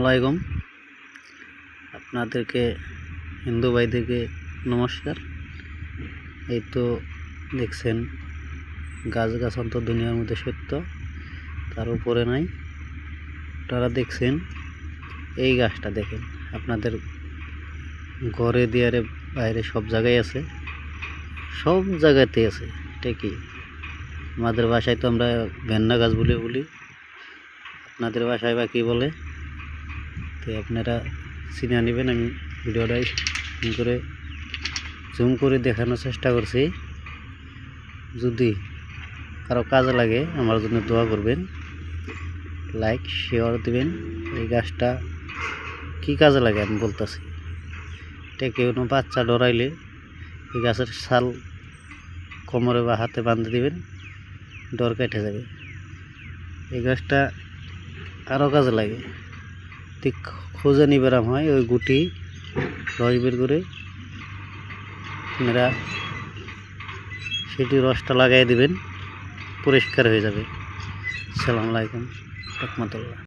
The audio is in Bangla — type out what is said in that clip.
আলাইকুম। আপনাদেরকে হিন্দু ভাইদেরকে নমস্কার। এই তো দেখছেন গাছ তো দুনিয়ার মধ্যে সত্য, তার উপরে নাই। আপনারা দেখছেন এই গাছটা, দেখেন আপনাদের ঘরে দিয়ারে বাইরে সব জায়গায় আছে, সব জায়গাতে আছে। এটা কি আমাদের বাসায় তো আমরা ভেন্না গাছ বলি, আপনাদের বাসায় বা কী বলে, তো আপনারা চিনে নেবেন। আমি ভিডিওটাই করে জুম করে দেখানোর চেষ্টা করছি। যদি কারো কাজে লাগে আমার জন্য দোয়া করবেন, লাইক শেয়ার দিবেন। এই গাছটা কি কাজে লাগে আমি বলতেছি। এটা কেউ বাচ্চা ডরাইলে এই গাছের ছাল কোমরে বা হাতে বাঁধে দিবেন, ডর কেটে যাবে। এই গাছটা আরও কাজে লাগে। ঠিক খোঁজে নিবেরাম হয়, ওই গুটি রস বের করে আপনারা সেটি রসটা লাগাই দিবেন, পরিষ্কার হয়ে যাবে। আসসালামু আলাইকুম রহমতুল্লাহ।